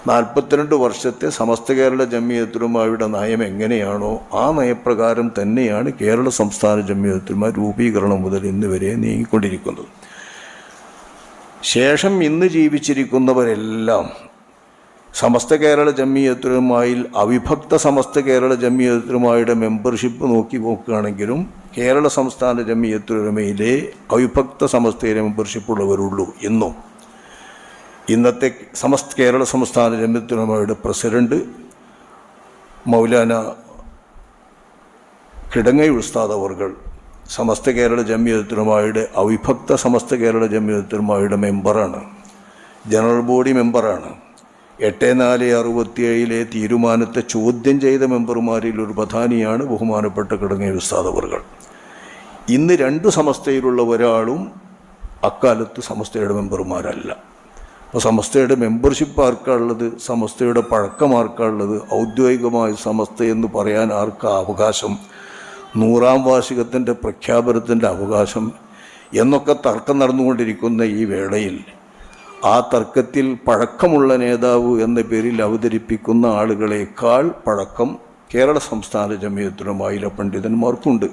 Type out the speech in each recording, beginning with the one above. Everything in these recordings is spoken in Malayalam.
42 വർഷത്തെ സമസ്ത കേരള ജംഇയ്യത്തുലമായുടെ നയം എങ്ങനെയാണോ ആ നയപ്രകാരം തന്നെയാണ് കേരള സംസ്ഥാന ജംഇയ്യത്തുലമ രൂപീകരണം മുതൽ ഇന്ന് വരെ നീങ്ങിക്കൊണ്ടിരിക്കുന്നത്. ശേഷം ഇന്ന് ജീവിച്ചിരിക്കുന്നവരെല്ലാം സമസ്ത കേരള ജംഇയ്യത്തുലമയിൽ അവിഭക്ത സമസ്ത കേരള ജംഇയ്യത്തുലമയുടെ മെമ്പർഷിപ്പ് നോക്കുകയാണെങ്കിലും കേരള സംസ്ഥാന ജംഇയ്യത്തുലമയിലെ അവിഭക്ത സമസ്തയിലെ മെമ്പർഷിപ്പ് ഉള്ളവരുള്ളൂ. ഇന്നും ഇന്നത്തെ കേരള സംസ്ഥാന ജംഇയ്യത്തുലമയുടെ പ്രസിഡന്റ് മൗലാന കിടങ്ങൈ ഉസ്താദ് അവർകൾ സമസ്ത കേരള ജംഇയ്യത്തുലമയുടെ അവിഭക്ത സമസ്ത കേരള ജംഇയ്യത്തുലമയുടെ മെമ്പറാണ്, ജനറൽ ബോഡി മെമ്പറാണ്. 8467 തീരുമാനത്തെ ചോദ്യം ചെയ്ത മെമ്പർമാരിൽ ഒരു പ്രധാനിയാണ് ബഹുമാനപ്പെട്ട കിടങ്ങൈ ഉസ്താദ് അവർകൾ. ഇന്ന് 2 സമസ്തയിലുള്ള ഒരാളും അക്കാലത്ത് സമസ്തയുടെ മെമ്പർമാരല്ല. അപ്പോൾ സമസ്തയുടെ മെമ്പർഷിപ്പ് ആർക്കാണുള്ളത്? സമസ്തയുടെ പഴക്കം ആർക്കാണുള്ളത്? ഔദ്യോഗികമായ സമസ്ത എന്ന് പറയാൻ ആർക്കാ അവകാശം? 100ാം വാർഷികത്തിൻ്റെ പ്രഖ്യാപനത്തിൻ്റെ അവകാശം എന്നൊക്കെ തർക്കം നടന്നുകൊണ്ടിരിക്കുന്ന ഈ വേളയിൽ ആ തർക്കത്തിൽ പഴക്കമുള്ള നേതാവ് എന്ന പേരിൽ അവതരിപ്പിക്കുന്ന ആളുകളേക്കാൾ പഴക്കം കേരള സംസ്ഥാന ജംഇയ്യത്തുലമയിലെ പണ്ഡിതന്മാർക്കുണ്ട്.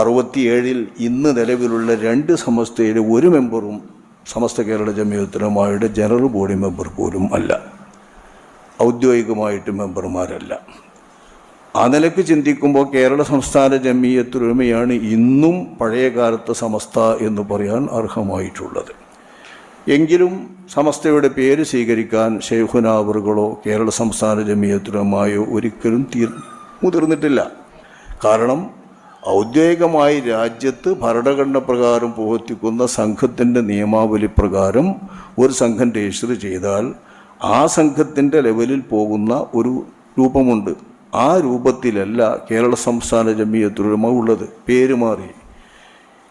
67 ഇന്ന് നിലവിലുള്ള 2 സമസ്തയിലെ ഒരു മെമ്പറും Samastha Kerala ജംഇയ്യത്തുലമയുടെ general body member പോലും അല്ല, ഔദ്യോഗികമായിട്ട് മെമ്പർമാരല്ല. ആ നിലയ്ക്ക് ചിന്തിക്കുമ്പോൾ കേരള സംസ്ഥാന ജംഇയ്യത്തുലമയാണ് ഇന്നും പഴയ കാലത്തെ സമസ്ത എന്ന് പറയാൻ അർഹമായിട്ടുള്ളത്. എങ്കിലും സമസ്തയുടെ പേര് സ്വീകരിക്കാൻ ശൈഖുനാ അവറുകളോ കേരള സംസ്ഥാന ജംഇയ്യത്തുലമയോ ഒരിക്കലും മുതിർന്നിട്ടില്ല. കാരണം ഔദ്യോഗികമായി രാജ്യത്ത് ഭരണഘടന പ്രകാരം പ്രവർത്തിക്കുന്ന സംഘത്തിൻ്റെ നിയമാവലി പ്രകാരം ഒരു സംഘം രജിസ്റ്റർ ചെയ്താൽ ആ സംഘത്തിൻ്റെ ലെവലിൽ പോകുന്ന ഒരു രൂപമുണ്ട്. ആ രൂപത്തിലല്ല കേരള സംസ്ഥാന ജംഇയ്യത്തുലമ ഉള്ളത്, പേര് മാറി.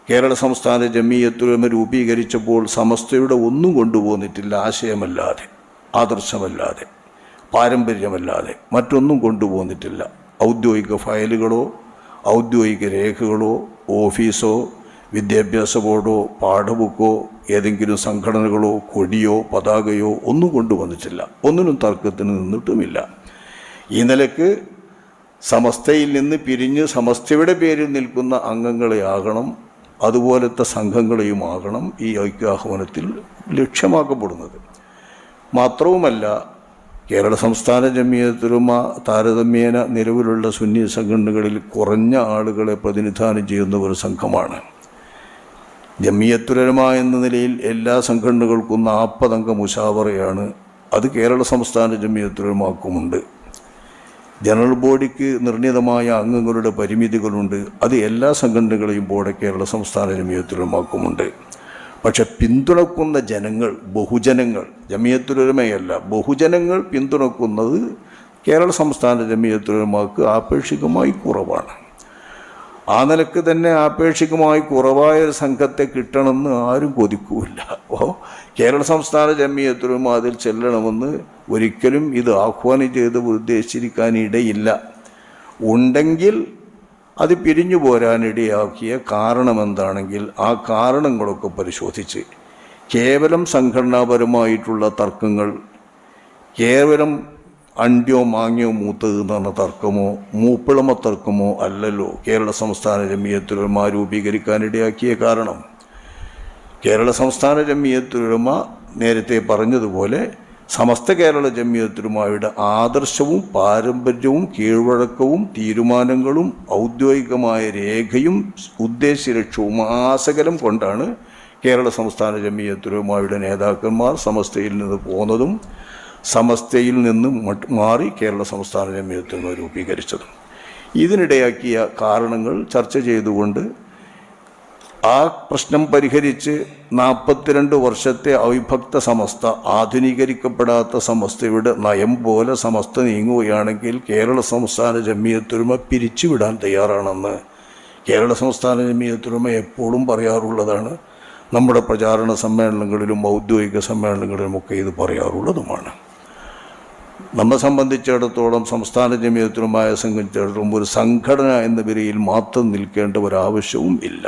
കേരള സംസ്ഥാന ജംഇയ്യത്തുലമ രൂപീകരിച്ചപ്പോൾ സമസ്തയുടെ ഒന്നും കൊണ്ടുപോന്നിട്ടില്ല, ആശയമല്ലാതെ, ആദർശമല്ലാതെ, പാരമ്പര്യമല്ലാതെ മറ്റൊന്നും കൊണ്ടുപോന്നിട്ടില്ല. ഔദ്യോഗിക ഫയലുകളോ ഔദ്യോഗിക രേഖകളോ ഓഫീസോ വിദ്യാഭ്യാസ ബോർഡോ പാഠബുക്കോ ഏതെങ്കിലും സംഘടനകളോ കൊടിയോ പതാകയോ ഒന്നും കൊണ്ടുവന്നിട്ടില്ല. ഒന്നിനും തർക്കത്തിന് നിന്നിട്ടുമില്ല. ഈ നിലക്ക് സമസ്തയിൽ നിന്ന് പിരിഞ്ഞ് സമസ്തയുടെ പേരിൽ നിൽക്കുന്ന അംഗങ്ങളെ ആകണം, അതുപോലത്തെ സംഘങ്ങളെയുമാകണം ഈ ഐക്യാഹ്വാനത്തിൽ ലക്ഷ്യമാക്കപ്പെടുന്നത്. മാത്രവുമല്ല, കേരള സംസ്ഥാന ജംഇയ്യത്തുലമ താരതമ്യേന നിലവിലുള്ള സുന്നി സംഘടനകളിൽ കുറഞ്ഞ ആളുകളെ പ്രതിനിധാനം ചെയ്യുന്ന ഒരു സംഘമാണ്. ജംഇയ്യത്തുലമ എന്ന നിലയിൽ എല്ലാ സംഘടനകൾക്കും 40 അംഗ മുശാവറയാണ്. അത് കേരള സംസ്ഥാന ജംഇയ്യത്തുലമക്കുമുണ്ട്. ജനറൽ ബോഡിക്ക് നിർണിതമായ അംഗങ്ങളുടെ പരിമിതികളുണ്ട്. അത് എല്ലാ സംഘടനകളെയും പോലെ കേരള സംസ്ഥാന ജംഇയ്യത്തുലമക്കുമുണ്ട്. പക്ഷെ പിന്തുണക്കുന്ന ജനങ്ങൾ, ബഹുജനങ്ങൾ, ജംഇയ്യത്തുലമയല്ല, ബഹുജനങ്ങൾ പിന്തുണക്കുന്നത് കേരള സംസ്ഥാന ജംഇയ്യത്തുലമക്ക് ആപേക്ഷികമായി കുറവാണ്. ആ നിലക്ക് തന്നെ ആപേക്ഷികമായി കുറവായ ഒരു സംഘത്തെ കിട്ടണമെന്ന് ആരും കൊതിക്കൂല്ല. അപ്പോൾ കേരള സംസ്ഥാന ജംഇയ്യത്തുലമ അതിൽ ചെല്ലണമെന്ന് ഒരിക്കലും ഇത് ആഹ്വാനം ചെയ്ത് ഉദ്ദേശിച്ചിരിക്കാനിടയില്ല. ഉണ്ടെങ്കിൽ അത് പിരിഞ്ഞു പോരാനിടയാക്കിയ കാരണമെന്താണെങ്കിൽ ആ കാരണങ്ങളൊക്കെ പരിശോധിച്ച് കേവലം സംഘടനാപരമായിട്ടുള്ള തർക്കങ്ങൾ, കേവലം അണ്ടിയോ മാങ്ങിയോ മൂത്തത് എന്ന് പറഞ്ഞ തർക്കമോ മൂപ്പിളമ തർക്കമോ അല്ലല്ലോ കേരള സംസ്ഥാന ജംഇയ്യത്തുലമ രൂപീകരിക്കാനിടയാക്കിയ കാരണം. കേരള സംസ്ഥാന ജംഇയ്യത്തുലമ നേരത്തെ പറഞ്ഞതുപോലെ സമസ്ത കേരള ജംഇയ്യത്തുലമയുടെ ആദർശവും പാരമ്പര്യവും കീഴ്വഴക്കവും തീരുമാനങ്ങളും ഔദ്യോഗികമായ രേഖയും ഉദ്ദേശ്യലക്ഷ്യവും ആസകലം കൊണ്ടാണ് കേരള സംസ്ഥാന ജംഇയ്യത്തുലമയുടെ നേതാക്കന്മാർ സമസ്തയിൽ നിന്ന് പോന്നതും സമസ്തയിൽ നിന്ന് മാറി കേരള സംസ്ഥാന ജംഇയ്യത്തുലമ രൂപീകരിച്ചതും. ഇതിനിടയാക്കിയ കാരണങ്ങൾ ചർച്ച ചെയ്തുകൊണ്ട് ആ പ്രശ്നം പരിഹരിച്ച് 42 വർഷത്തെ അവിഭക്ത സമസ്ത, ആധുനീകരിക്കപ്പെടാത്ത സമസ്തയുടെ നയം പോലെ സമസ്ത നീങ്ങുകയാണെങ്കിൽ കേരള സംസ്ഥാന ജംഇയ്യത്തുലമ പിരിച്ചുവിടാൻ തയ്യാറാണെന്ന് കേരള സംസ്ഥാന ജംഇയ്യത്തുലമ എപ്പോഴും പറയാറുള്ളതാണ്. നമ്മുടെ പ്രചാരണ സമ്മേളനങ്ങളിലും ഔദ്യോഗിക സമ്മേളനങ്ങളിലുമൊക്കെ ഇത് പറയാറുള്ളതുമാണ്. നമ്മെ സംബന്ധിച്ചിടത്തോളം സംസ്ഥാന ജംഇയ്യത്തുലമയെ സംബന്ധിച്ചിടത്തോളം ഒരു സംഘടന എന്ന നിലയിൽ മാത്രം നിൽക്കേണ്ട ഒരാവശ്യവും ഇല്ല.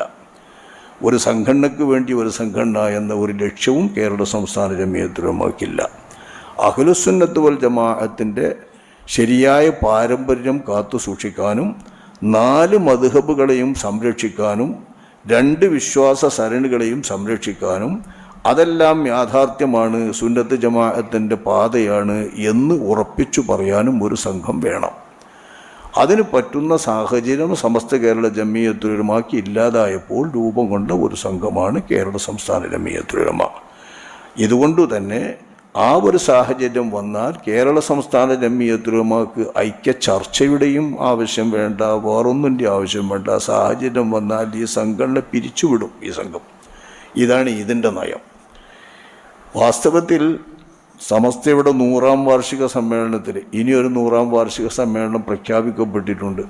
ഒരു സംഘടനയ്ക്ക് വേണ്ടി ഒരു സംഘടന എന്ന ഒരു ലക്ഷ്യവും കേരള സംസ്ഥാന ജംഇയ്യത്തുലമയ്ക്കില്ല. അഹ്ലുസുന്നത്ത് വൽ ജമാഅത്തിൻ്റെ ശരിയായ പാരമ്പര്യം കാത്തു സൂക്ഷിക്കാനും 4 മദ്ഹബുകളെയും സംരക്ഷിക്കാനും 2 വിശ്വാസ സരണികളെയും സംരക്ഷിക്കാനും അതെല്ലാം യാഥാർത്ഥ്യമാണ്, സുന്നത്ത് ജമാഅത്തിൻ്റെ പാതയാണ് എന്ന് ഉറപ്പിച്ചു പറയാനും ഒരു സംഘം വേണം. അതിന് പറ്റുന്ന സാഹചര്യം സമസ്ത കേരള ജമിയത്തുൽ ഉലമാക്ക് ഇല്ലാതായപ്പോൾ രൂപം കൊണ്ട ഒരു സംഘമാണ് കേരള സംസ്ഥാന ജമിയത്തുൽ ഉലമ. ഇതുകൊണ്ടു തന്നെ ആ ഒരു സാഹചര്യം വന്നാൽ കേരള സംസ്ഥാന ജമിയത്തുൽ ഉലമാക്ക് ഐക്യ ചർച്ചയുടെയും ആവശ്യം വേണ്ട, വേറൊന്നിൻ്റെ ആവശ്യം വേണ്ട. സാഹചര്യം വന്നാൽ ഈ സംഘടന പിരിച്ചുവിടും. ഈ സംഘം ഇതാണ് ഇതിൻ്റെ നയം. വാസ്തവത്തിൽ സമസ്തയുടെ 100ാം വാർഷിക സമ്മേളനത്തിൽ ഇനിയൊരു 100ാം വാർഷിക സമ്മേളനം പ്രഖ്യാപിക്കപ്പെട്ടിട്ടുണ്ട്.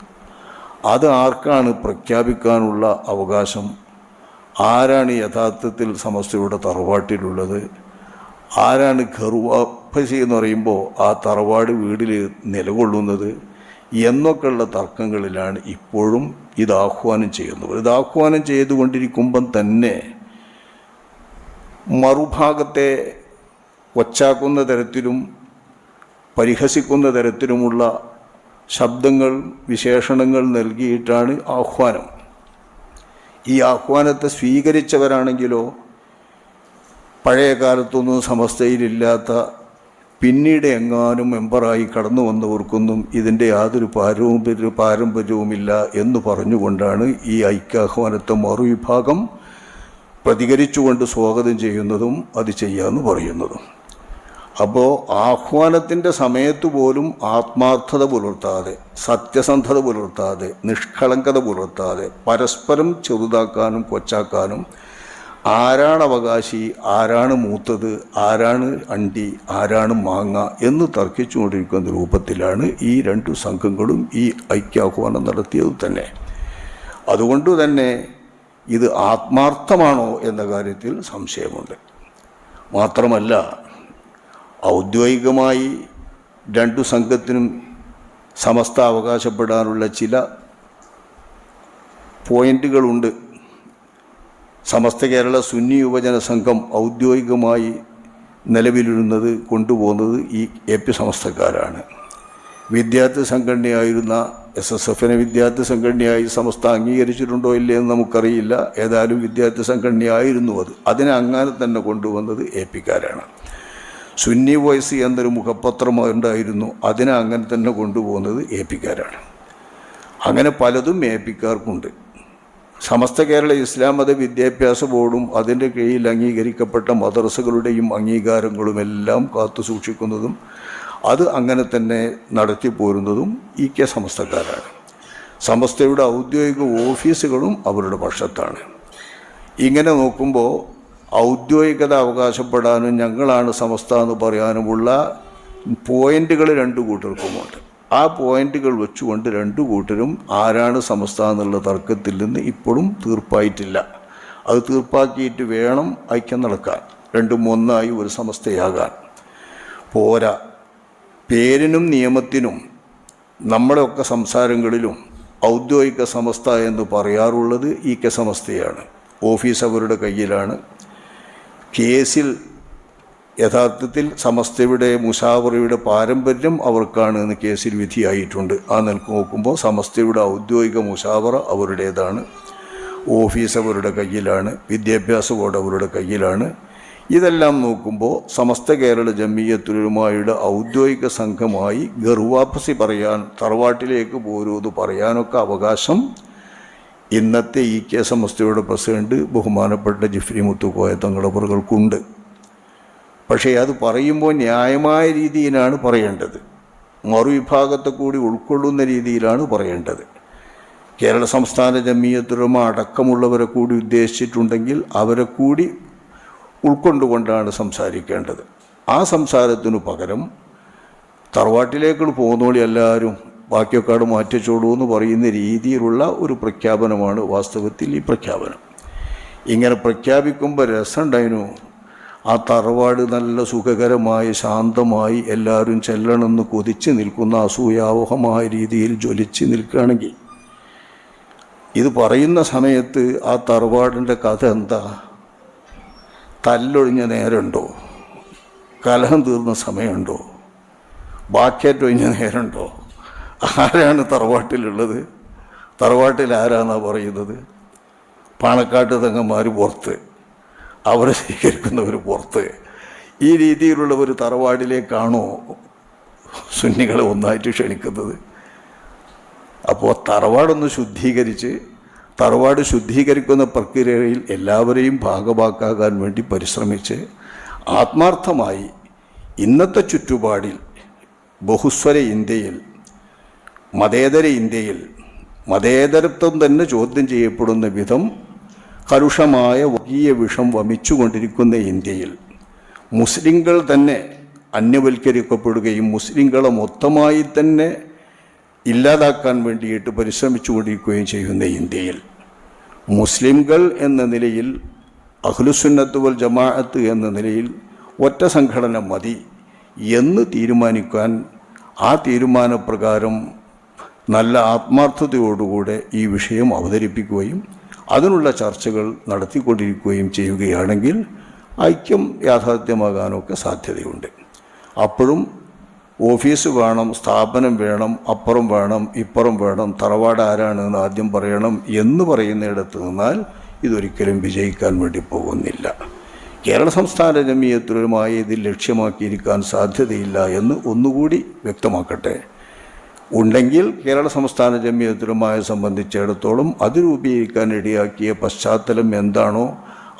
അത് ആർക്കാണ് പ്രഖ്യാപിക്കാനുള്ള അവകാശം? ആരാണ് യഥാർത്ഥത്തിൽ സമസ്തയുടെ തറവാട്ടിലുള്ളത്? ആരാണ് ഖർവാപ്പസി എന്ന് പറയുമ്പോൾ ആ തറവാട് വീടിൽ നിലകൊള്ളുന്നത് എന്നൊക്കെയുള്ള തർക്കങ്ങളിലാണ് ഇപ്പോഴും ഇത് ആഹ്വാനം ചെയ്യുന്നത്. ഇത് ആഹ്വാനം ചെയ്തുകൊണ്ടിരിക്കുമ്പം തന്നെ മറുഭാഗത്തെ കൊച്ചാക്കുന്ന തരത്തിലും പരിഹസിക്കുന്ന തരത്തിലുമുള്ള ശബ്ദങ്ങൾ, വിശേഷണങ്ങൾ നൽകിയിട്ടാണ് ആഹ്വാനം. ഈ ആഹ്വാനത്തെ സ്വീകരിച്ചവരാണെങ്കിലോ പഴയ കാലത്തൊന്നും സമസ്തയിലില്ലാത്ത പിന്നീട് എങ്ങാനും മെമ്പറായി കടന്നു വന്നവർക്കൊന്നും ഇതിൻ്റെ യാതൊരു പാരമ്പര്യവുമില്ല എന്ന് പറഞ്ഞുകൊണ്ടാണ് ഈ ഐക്യാഹ്വാനത്തെ മറുവിഭാഗം പ്രതികരിച്ചുകൊണ്ട് സ്വാഗതം ചെയ്യുന്നതും അത് ചെയ്യാമെന്ന് പറയുന്നതും. അപ്പോൾ ആഹ്വാനത്തിൻ്റെ സമയത്ത് പോലും ആത്മാർത്ഥത പുലർത്താതെ, സത്യസന്ധത പുലർത്താതെ, നിഷ്കളങ്കത പുലർത്താതെ പരസ്പരം ചെറുതാക്കാനും കൊച്ചാക്കാനും, ആരാണ് അവകാശി, ആരാണ് മൂത്തത്, ആരാണ് അണ്ടി, ആരാണ് മാങ്ങ എന്ന് തർക്കിച്ചുകൊണ്ടിരിക്കുന്ന രൂപത്തിലാണ് ഈ 2 സംഘങ്ങളും ഈ ഐക്യാഹ്വാനം നടത്തിയത് തന്നെ. അതുകൊണ്ട് തന്നെ ഇത് ആത്മാർത്ഥമാണോ എന്ന കാര്യത്തിൽ സംശയമുണ്ട്. മാത്രമല്ല, ഔദ്യോഗികമായി 2 സംഘത്തിനും സമസ്ത അവകാശപ്പെടാനുള്ള ചില പോയിന്റുകളുണ്ട്. സമസ്ത കേരള സുന്നി യുവജന സംഘം ഔദ്യോഗികമായി നിലവിലിരുന്നത് കൊണ്ടുപോകുന്നത് ഈ AP സമസ്തക്കാരാണ്. വിദ്യാർത്ഥി സംഘടനയായിരുന്ന SSFനെ വിദ്യാർത്ഥി സംഘടനയായി സമസ്ത അംഗീകരിച്ചിട്ടുണ്ടോ ഇല്ലേ എന്ന് നമുക്കറിയില്ല. ഏതായാലും വിദ്യാർത്ഥി സംഘടനയായിരുന്നു അത്. അതിനെ അങ്ങനെ തന്നെ കൊണ്ടുവന്നത് APക്കാരാണ്. സുന്നി വോയ്സ് എന്നൊരു മുഖപത്രം ഉണ്ടായിരുന്നു, അതിനെ അങ്ങനെ തന്നെ കൊണ്ടുപോകുന്നത് APക്കാരാണ്. അങ്ങനെ പലതും APക്കാർക്കുണ്ട്. സമസ്ത കേരള ഇസ്ലാം മത വിദ്യാഭ്യാസ ബോർഡും അതിൻ്റെ കീഴിൽ അംഗീകരിക്കപ്പെട്ട മദ്രസകളുടെയും അംഗീകാരങ്ങളുമെല്ലാം കാത്തു സൂക്ഷിക്കുന്നതും അത് അങ്ങനെ തന്നെ നടത്തിപ്പോരുന്നതും സമസ്തക്കാരാണ്. സമസ്തയുടെ ഔദ്യോഗിക ഓഫീസുകളും അവരുടെ പക്ഷത്താണ്. ഇങ്ങനെ നോക്കുമ്പോൾ ഔദ്യോഗികത അവകാശപ്പെടാനും ഞങ്ങളാണ് സമസ്ത എന്ന് പറയാനുമുള്ള പോയിന്റുകൾ 2 കൂട്ടർക്കുമുണ്ട്. ആ പോയിന്റുകൾ വെച്ചുകൊണ്ട് 2 കൂട്ടരും ആരാണ് സമസ്ത എന്നുള്ള തർക്കത്തിൽ നിന്ന് ഇപ്പോഴും തീർപ്പായിട്ടില്ല. അത് തീർപ്പാക്കിയിട്ട് വേണം ഐക്യം നടക്കാൻ, 2ഉം ഒന്നായി ഒരു സമസ്തയാകാൻ. പോരാ, പേരിനും നിയമത്തിനും നമ്മുടെയൊക്കെ സംസാരങ്ങളിലും ഔദ്യോഗിക സമസ്ത എന്ന് പറയാറുള്ളത് സമസ്തയാണ്. ഓഫീസ് അവരുടെ കയ്യിലാണ്. കേസിൽ യഥാർത്ഥത്തിൽ സമസ്തയുടെ മുശാവറയുടെ പാരമ്പര്യം അവർക്കാണ് എന്ന് കേസിൽ വിധിയായിട്ടുണ്ട്. ആ നിലക്ക് നോക്കുമ്പോൾ സമസ്തയുടെ ഔദ്യോഗിക മുശാവറ അവരുടേതാണ്. ഓഫീസ് അവരുടെ കയ്യിലാണ്. വിദ്യാഭ്യാസ ബോർഡ് അവരുടെ കയ്യിലാണ്. ഇതെല്ലാം നോക്കുമ്പോൾ സമസ്ത കേരള ജമിയത്തുൽ ഉലമായുടെ ഔദ്യോഗിക സംഘമായി ഗർവാപ്പസി പറയാൻ, തറവാട്ടിലേക്ക് പോരൂന്ന് പറയാനൊക്കെ അവകാശം ഇന്നത്തെ സമസ്തയുടെ പ്രസിഡന്റ് ബഹുമാനപ്പെട്ട ജിഫ്രി മുത്തുക്കോയ തങ്ങളവറുകൾക്കുണ്ട്. പക്ഷേ അത് പറയുമ്പോൾ ന്യായമായ രീതിയിലാണ് പറയേണ്ടത്, മറുവിഭാഗത്തെ കൂടി ഉൾക്കൊള്ളുന്ന രീതിയിലാണ് പറയേണ്ടത്. കേരള സംസ്ഥാന ജമിയത്തുൽ ഉലമ അടക്കമുള്ളവരെ കൂടി ഉദ്ദേശിച്ചിട്ടുണ്ടെങ്കിൽ അവരെ കൂടി ഉൾക്കൊണ്ടുകൊണ്ടാണ് സംസാരിക്കേണ്ടത്. ആ സംസാരത്തിനു പകരം തറവാട്ടിലേക്ക് പോകുന്നോളി എല്ലാവരും ബാക്കിയൊക്കെ മാറ്റിച്ചോളൂ എന്ന് പറയുന്ന രീതിയിലുള്ള ഒരു പ്രഖ്യാപനമാണ് വാസ്തവത്തിൽ ഈ പ്രഖ്യാപനം. ഇങ്ങനെ പ്രഖ്യാപിക്കുമ്പോൾ രസമുണ്ടായിരുന്നു. ആ തറവാട് നല്ല സുഖകരമായി ശാന്തമായി എല്ലാവരും ചെല്ലണമെന്ന് കൊതിച്ച് നിൽക്കുന്ന അസൂയാവഹമായ രീതിയിൽ ജ്വലിച്ച് നിൽക്കുകയാണെങ്കിൽ ഇത് പറയുന്ന സമയത്ത് ആ തറവാടിൻ്റെ കഥ എന്താ? തല്ലൊഴിഞ്ഞ നേരമുണ്ടോ? കലഹം തീർന്ന സമയമുണ്ടോ? ബാക്കിയേറ്റം ഒഴിഞ്ഞ നേരമുണ്ടോ? ആരാണ് തറവാട്ടിലുള്ളത്? തറവാട്ടിൽ ആരാന്നാണ് പറയുന്നത്? പാണക്കാട്ട് തങ്ങന്മാർ പുറത്ത്, അവരെ സ്വീകരിക്കുന്നവർ പുറത്ത്. ഈ രീതിയിലുള്ള ഒരു തറവാടിലേക്കാണോ സുന്നികളെ ഒന്നായിട്ട് ക്ഷണിക്കുന്നത്? അപ്പോൾ തറവാടൊന്ന് ശുദ്ധീകരിച്ച്, തറവാട് ശുദ്ധീകരിക്കുന്ന പ്രക്രിയയിൽ എല്ലാവരെയും ഭാഗഭാക്കാകാൻ വേണ്ടി പരിശ്രമിച്ച് ആത്മാർത്ഥമായി ഇന്നത്തെ ചുറ്റുപാടിൽ ബഹുസ്വര ഇന്ത്യയിൽ, മതേതര ഇന്ത്യയിൽ, മതേതരത്വം തന്നെ ചോദ്യം ചെയ്യപ്പെടുന്ന വിധം കലുഷമായ വർഗീയ വിഷം വമിച്ചുകൊണ്ടിരിക്കുന്ന ഇന്ത്യയിൽ മുസ്ലിങ്ങൾ തന്നെ അന്യവൽക്കരിക്കപ്പെടുകയും മുസ്ലിങ്ങളെ മൊത്തമായി തന്നെ ഇല്ലാതാക്കാൻ വേണ്ടിയിട്ട് പരിശ്രമിച്ചുകൊണ്ടിരിക്കുകയും ചെയ്യുന്ന ഇന്ത്യയിൽ മുസ്ലിംകൾ എന്ന നിലയിൽ, അഹ്ലുസുന്നത്ത് വൽ ജമാഅത്ത് എന്ന നിലയിൽ ഒറ്റ സംഘടന മതി എന്ന് തീരുമാനിക്കാൻ, ആ തീരുമാനപ്രകാരം നല്ല ആത്മാർത്ഥതയോടുകൂടെ ഈ വിഷയം അവതരിപ്പിക്കുകയും അതിനുള്ള ചർച്ചകൾ നടത്തിക്കൊണ്ടിരിക്കുകയും ചെയ്യുകയാണെങ്കിൽ ഐക്യം യാഥാർത്ഥ്യമാകാനൊക്കെ സാധ്യതയുണ്ട്. അപ്പോഴും ഓഫീസ് വേണം, സ്ഥാപനം വേണം, അപ്പുറം വേണം, ഇപ്പുറം വേണം, തറവാട് ആരാണെന്ന് ആദ്യം പറയണം എന്ന് പറയുന്നിടത്ത് നിന്നാൽ ഇതൊരിക്കലും വിജയിക്കാൻ വേണ്ടി പോകുന്നില്ല. കേരള സംസ്ഥാന ജമിയത്തുലമായി ഇതിൽ ലക്ഷ്യമാക്കിയിരിക്കാൻ സാധ്യതയില്ല എന്ന് ഒന്നുകൂടി വ്യക്തമാക്കട്ടെ. ഉണ്ടെങ്കിൽ കേരള സംസ്ഥാന ജമിയത്തുലമയെ സംബന്ധിച്ചിടത്തോളം അത് രൂപീകരിക്കാൻ ഇടയാക്കിയ പശ്ചാത്തലം എന്താണോ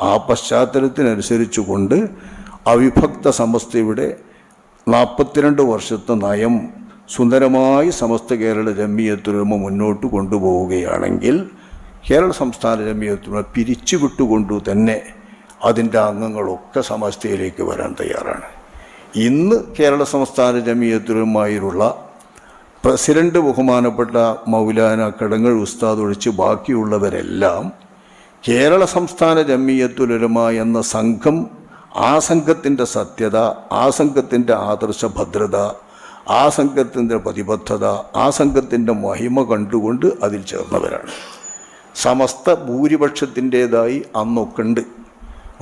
ആ പശ്ചാത്തലത്തിനനുസരിച്ചു കൊണ്ട് അവിഭക്ത സമസ്തയുടെ 42 വർഷത്തെ നയം സുന്ദരമായി സമസ്ത കേരള ജമിയത്തുലമ മുന്നോട്ട് കൊണ്ടുപോവുകയാണെങ്കിൽ കേരള സംസ്ഥാന ജമിയത്തുലമ പിരിച്ചുവിട്ടുകൊണ്ടു തന്നെ അതിൻ്റെ അംഗങ്ങളൊക്കെ സമസ്തയിലേക്ക് വരാൻ തയ്യാറാണ്. ഇന്ന് കേരള സംസ്ഥാന ജമിയത്തുലമയിലുള്ള പ്രസിഡന്റ് ബഹുമാനപ്പെട്ട മൗലാന കടങ്ങൽ ഉസ്താദ് ഒഴിച്ച് ബാക്കിയുള്ളവരെല്ലാം കേരള സംസ്ഥാന ജമിയത്തുലമ എന്ന സംഘം, ആ സംഘത്തിൻ്റെ സത്യത, ആ സംഘത്തിൻ്റെ ആദർശ ഭദ്രത, ആ സംഘത്തിൻ്റെ പ്രതിബദ്ധത, ആ സംഘത്തിൻ്റെ മഹിമ കണ്ടുകൊണ്ട് അതിൽ ചേർന്നവരാണ്. സമസ്ത ഭൂരിപക്ഷത്തിൻ്റേതായി അന്നൊക്കെ ഉണ്ട്.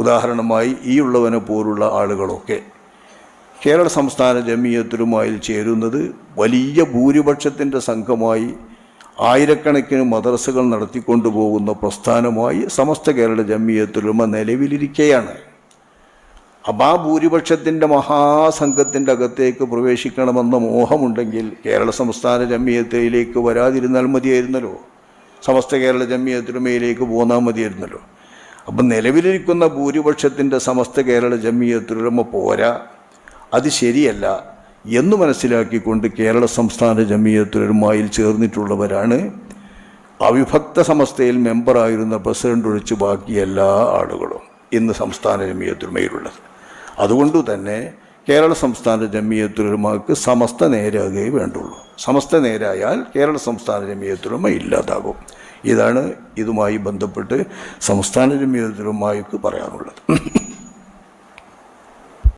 ഉദാഹരണമായി ഈ ഉള്ളവനെ പോലുള്ള ആളുകളൊക്കെ കേരള സംസ്ഥാന ജമിയത്തുലമയിൽ ചേരുന്നത് വലിയ ഭൂരിപക്ഷത്തിൻ്റെ സംഘമായി ആയിരക്കണക്കിന് മദ്രസകൾ നടത്തിക്കൊണ്ടു പോകുന്ന പ്രസ്ഥാനമായി സമസ്ത കേരള ജമിയത്തുലമ നിലവിലിരിക്കുകയാണ്. അപ്പം ആ ഭൂരിപക്ഷത്തിൻ്റെ മഹാസംഘത്തിൻ്റെ അകത്തേക്ക് പ്രവേശിക്കണമെന്ന മോഹമുണ്ടെങ്കിൽ കേരള സംസ്ഥാന ജമിയത്തിലേക്ക് വരാതിരുന്നാൽ മതിയായിരുന്നല്ലോ, സമസ്ത കേരള ജമിയത്തുലമയിലേക്ക് പോന്നാൽ മതിയായിരുന്നല്ലോ. അപ്പം നിലവിലിരിക്കുന്ന ഭൂരിപക്ഷത്തിൻ്റെ സമസ്ത കേരള ജമിയത്തുലമ പോരാ, അത് ശരിയല്ല എന്ന് മനസ്സിലാക്കിക്കൊണ്ട് കേരള സംസ്ഥാന ജമിയത്തുലമയിൽ ചേർന്നിട്ടുള്ളവരാണ് അവിഭക്ത സമസ്തയിൽ മെമ്പറായിരുന്ന പ്രസിഡന്റ് ഒഴിച്ച് ബാക്കി എല്ലാ ആളുകളും ഇന്ന് സംസ്ഥാന ജമിയത്തുലമയിലുള്ളത്. അതുകൊണ്ട് തന്നെ കേരള സംസ്ഥാന ജമിയത്തുലമക്ക് സമസ്ത നേരാകുകയേ വേണ്ടുള്ളൂ. സമസ്ത നേരായാൽ കേരള സംസ്ഥാന ജമിയത്തുലമ ഇല്ലാതാകും. ഇതാണ് ഇതുമായി ബന്ധപ്പെട്ട് സംസ്ഥാന ജമിയത്തുലമയ്ക്ക് പറയാനുള്ളത്.